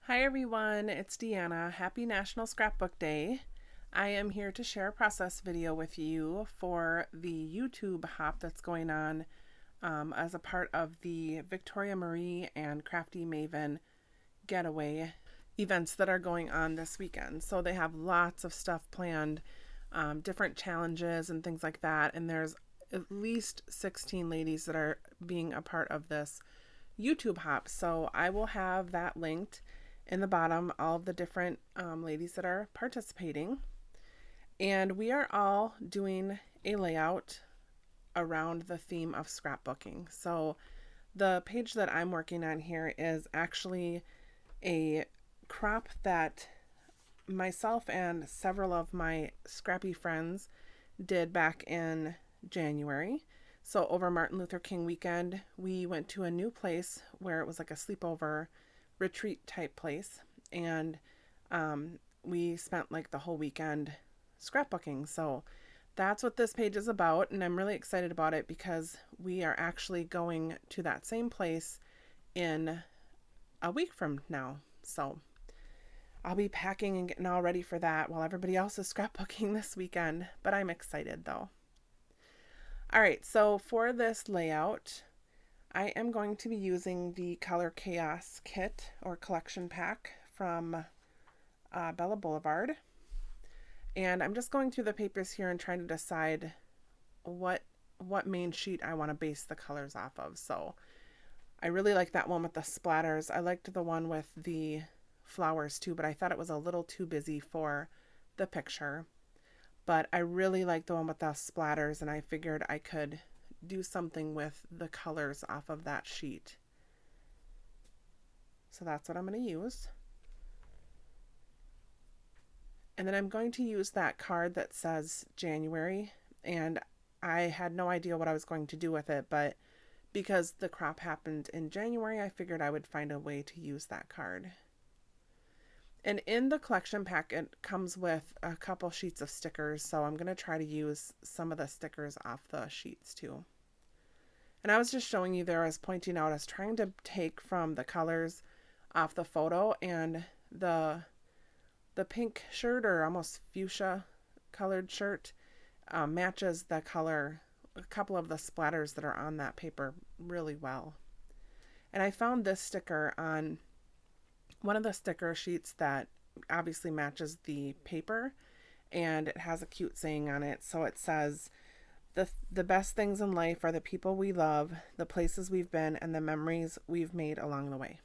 Hi everyone, it's DeAnna. Happy National Scrapbook Day. I am here to share a process video with you for the YouTube hop that's going on as a part of the Victoria Marie and Crafty Maven getaway events that are going on this weekend. So they have lots of stuff planned, different challenges and things like that. And there's at least 16 ladies that are being a part of this YouTube hop. So I will have that linked in the bottom, all of the different ladies that are participating. And we are all doing a layout around the theme of scrapbooking. So the page that I'm working on here is actually a crop that myself and several of my scrappy friends did back in January. So over Martin Luther King weekend, we went to a new place where it was like a sleepover retreat type place, and we spent like the whole weekend scrapbooking. So that's what this page is about, and I'm really excited about it because we are actually going to that same place in a week from now. So I'll be packing and getting all ready for that while everybody else is scrapbooking this weekend, but I'm excited though. All right, so for this layout, I am going to be using the Color Chaos kit or collection pack from Bella Boulevard. And I'm just going through the papers here and trying to decide what main sheet I want to base the colors off of. So I really like that one with the splatters. I liked the one with the flowers too, but I thought it was a little too busy for the picture. But I really like the one with the splatters, and I figured I could do something with the colors off of that sheet. So that's what I'm going to use. And then I'm going to use that card that says January, and I had no idea what I was going to do with it, but because the crop happened in January, I figured I would find a way to use that card. And in the collection pack, it comes with a couple sheets of stickers, so I'm going to try to use some of the stickers off the sheets too. And I was just showing you there, I was pointing out, I was trying to take from the colors off the photo, and the pink shirt, or almost fuchsia colored shirt, matches the color, a couple of the splatters that are on that paper really well. And I found this sticker on one of the sticker sheets that obviously matches the paper, and it has a cute saying on it. So it says, the best things in life are the people we love, the places we've been, and the memories we've made along the way.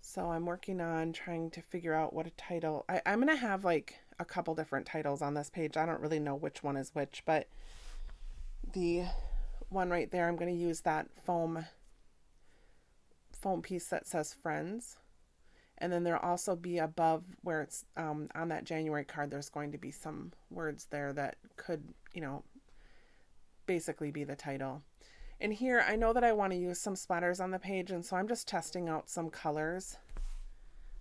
So I'm working on trying to figure out what a title. I'm going to have like a couple different titles on this page. I don't really know which one is which, but the one right there, I'm going to use that foam piece that says friends. And then there'll also be above where it's on that January card, there's going to be some words there that could, basically be the title. And here, I know that I want to use some splatters on the page, and so I'm just testing out some colors.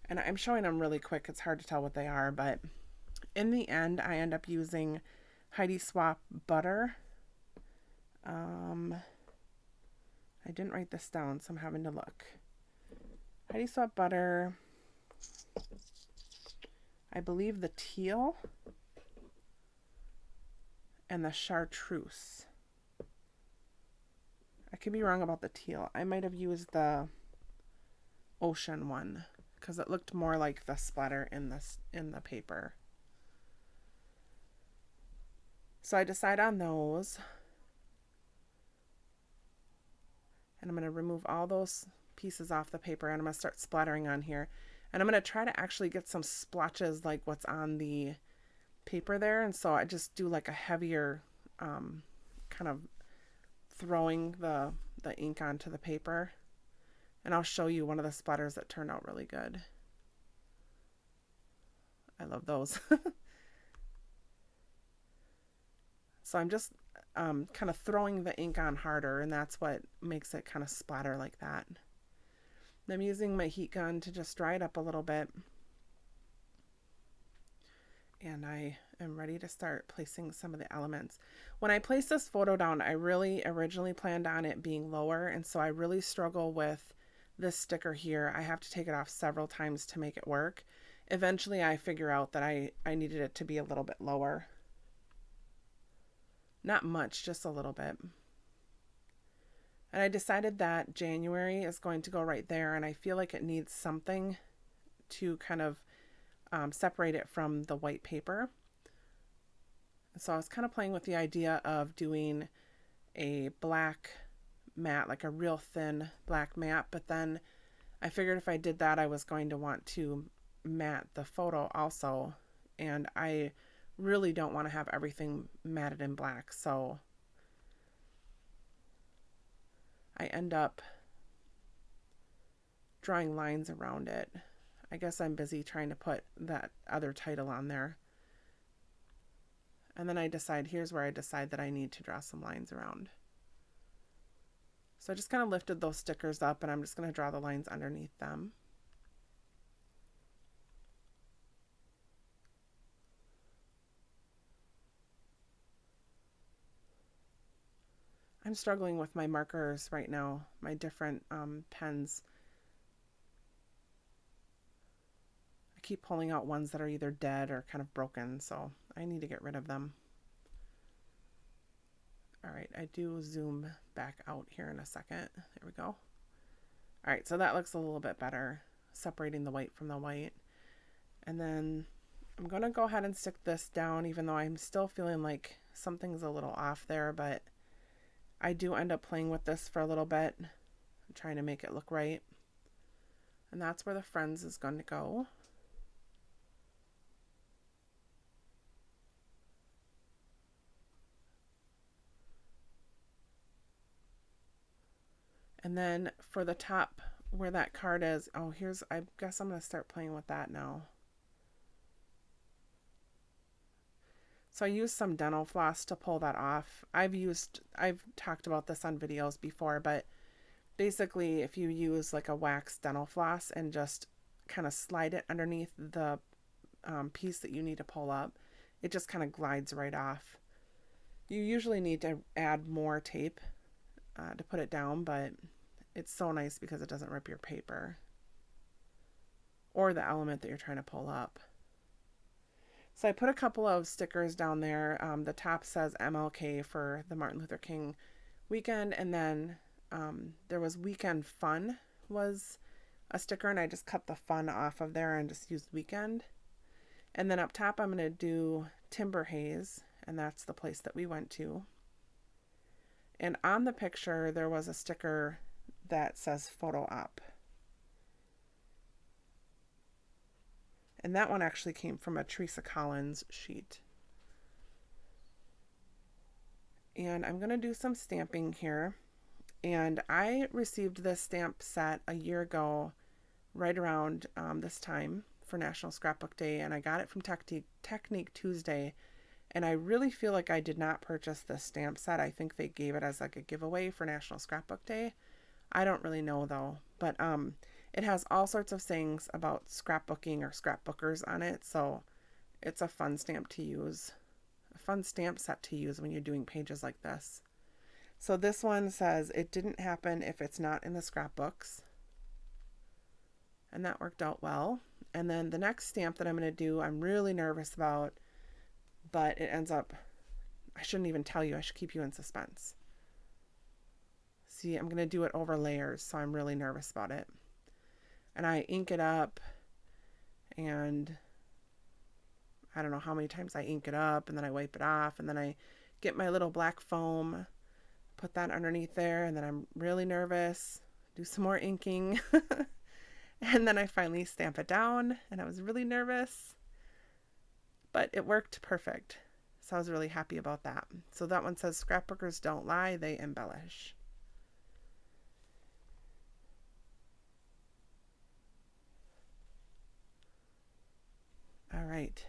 And I'm showing them really quick. It's hard to tell what they are, but in the end, I end up using Heidi Swap Butter. I didn't write this down, so I'm having to look. Heidi Swap Butter, I believe the teal, and the chartreuse. I could be wrong about the teal. I might have used the ocean one because it looked more like the splatter in the paper. So I decide on those. And I'm going to remove all those pieces off the paper, and I'm going to start splattering on here. And I'm going to try to actually get some splotches like what's on the paper there. And so I just do like a heavier kind of throwing the ink onto the paper. And I'll show you one of the splatters that turned out really good. I love those. So I'm just kind of throwing the ink on harder, and that's what makes it kind of splatter like that. And I'm using my heat gun to just dry it up a little bit. And I am ready to start placing some of the elements. When I placed this photo down, I really originally planned on it being lower, and so I really struggle with this sticker here. I have to take it off several times to make it work. Eventually I figure out that I needed it to be a little bit lower. Not much, just a little bit. And I decided that January is going to go right there, and I feel like it needs something to kind of separate it from the white paper. So I was kind of playing with the idea of doing a black matte, like a real thin black matte, but then I figured if I did that, I was going to want to matte the photo also, and I really don't want to have everything matted in black, so I end up drawing lines around it. I guess I'm busy trying to put that other title on there. And then I decide, here's where I decide that I need to draw some lines around. So I just kind of lifted those stickers up, and I'm just going to draw the lines underneath them. I'm struggling with my markers right now, my different pens. I keep pulling out ones that are either dead or kind of broken, so I need to get rid of them. All right, I do zoom back out here in a second. There we go. All right, so that looks a little bit better, separating the white from the white. And then I'm going to go ahead and stick this down, even though I'm still feeling like something's a little off there, but I do end up playing with this for a little bit. I'm trying to make it look right. And that's where the Friends is going to go. And then for the top where that card is, oh, here's, I guess I'm going to start playing with that now. So I used some dental floss to pull that off. I've talked about this on videos before, but basically if you use like a wax dental floss and just kind of slide it underneath the piece that you need to pull up, it just kind of glides right off. You usually need to add more tape to put it down, but it's so nice because it doesn't rip your paper or the element that you're trying to pull up. So I put a couple of stickers down there. The top says MLK for the Martin Luther King weekend, and then there was Weekend Fun was a sticker, and I just cut the fun off of there and just used weekend. And then up top I'm going to do Timberhaze, and that's the place that we went to. And on the picture there was a sticker that says photo op. And that one actually came from a Teresa Collins sheet. And I'm going to do some stamping here. And I received this stamp set a year ago, right around this time for National Scrapbook Day. And I got it from Technique Tuesday. And I really feel like I did not purchase this stamp set. I think they gave it as like a giveaway for National Scrapbook Day. I don't really know though. But it has all sorts of sayings about scrapbooking or scrapbookers on it, so it's a fun stamp to use, a fun stamp set to use when you're doing pages like this. So this one says, "It didn't happen if it's not in the scrapbooks," and that worked out well. And then the next stamp that I'm going to do, I'm really nervous about, but it ends up, I shouldn't even tell you, I should keep you in suspense. See, I'm going to do it over layers, so I'm really nervous about it. And I ink it up, and I don't know how many times I ink it up, and then I wipe it off, and then I get my little black foam, put that underneath there, and then I'm really nervous, do some more inking, and then I finally stamp it down, and I was really nervous, but it worked perfect, so I was really happy about that. So that one says, "Scrapbookers don't lie, they embellish." All right,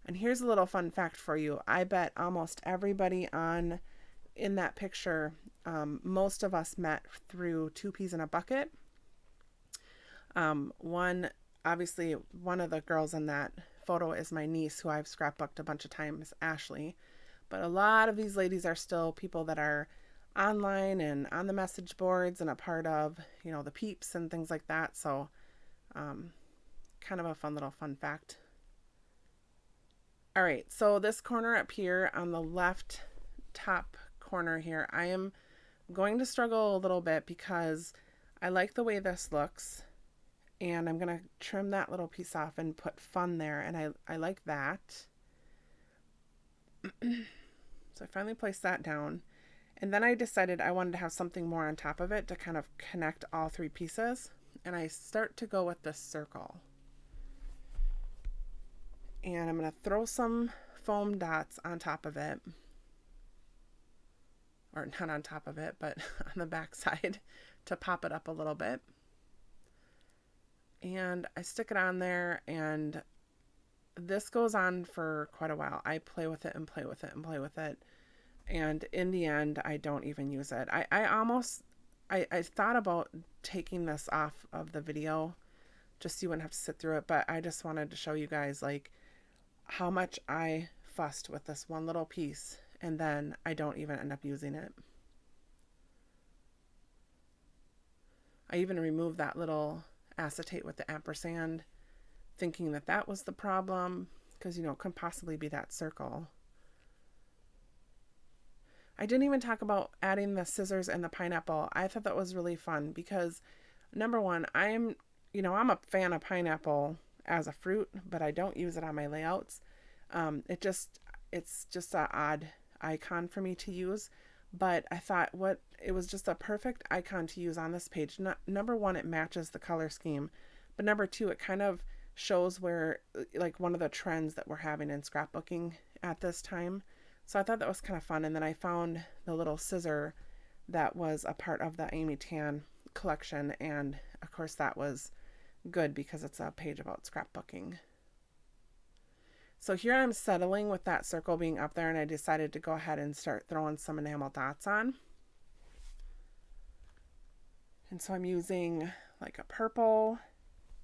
and here's a little fun fact for you. I bet almost everybody in that picture, most of us met through Two Peas in a Bucket. Obviously one of the girls in that photo is my niece, who I've scrapbooked a bunch of times, Ashley. But a lot of these ladies are still people that are online and on the message boards and a part of, you know, the peeps and things like that. So kind of a fun fact. All right, so this corner up here on the left top corner here, I am going to struggle a little bit because I like the way this looks, and I'm going to trim that little piece off and put fun there, and I like that. So I finally placed that down, and then I decided I wanted to have something more on top of it to kind of connect all three pieces, and I start to go with this circle. And I'm going to throw some foam dots on top of it. Or not on top of it, but on the back side to pop it up a little bit. And I stick it on there, and this goes on for quite a while. I play with it and play with it and play with it. And in the end, I don't even use it. I thought about taking this off of the video just so you wouldn't have to sit through it, but I just wanted to show you guys like how much I fussed with this one little piece, and then I don't even end up using it. I even removed that little acetate with the ampersand, thinking that that was the problem, because, you know, it couldn't possibly be that circle. I didn't even talk about adding the scissors and the pineapple. I thought that was really fun because, number one, I'm a fan of pineapple as a fruit, but I don't use it on my layouts. It's just an odd icon for me to use, but I thought it was just a perfect icon to use on this page. Number one, it matches the color scheme, but number two, it kind of shows where, like, one of the trends that we're having in scrapbooking at this time. So I thought that was kind of fun. And then I found the little scissor that was a part of the Amy Tan collection, and of course that was good because it's a page about scrapbooking. So here I'm settling with that circle being up there, and I decided to go ahead and start throwing some enamel dots on. And so I'm using like a purple,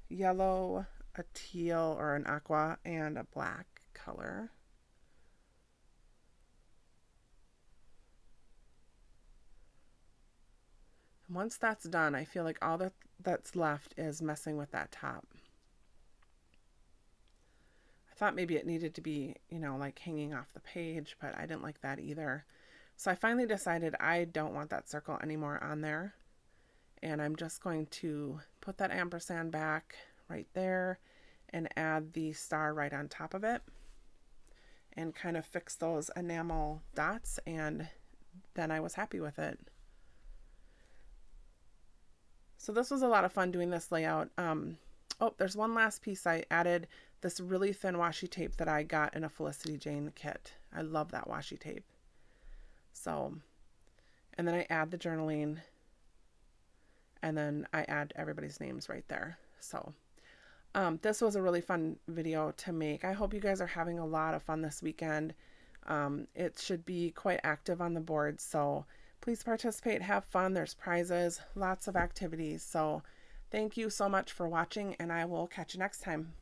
yellow, a teal or an aqua, and a black color. And once that's done, I feel like all that's left is messing with that top. I thought maybe it needed to be, you know, like hanging off the page, but I didn't like that either. So I finally decided I don't want that circle anymore on there. And I'm just going to put that ampersand back right there and add the star right on top of it and kind of fix those enamel dots, and then I was happy with it. So this was a lot of fun doing this layout. Oh, there's one last piece. I added this really thin washi tape that I got in a Felicity Jane kit. I love that washi tape. So, and then I add the journaling, and then I add everybody's names right there. So this was a really fun video to make. I hope you guys are having a lot of fun this weekend. It should be quite active on the board, so please participate, have fun. There's prizes, lots of activities. So thank you so much for watching, and I will catch you next time.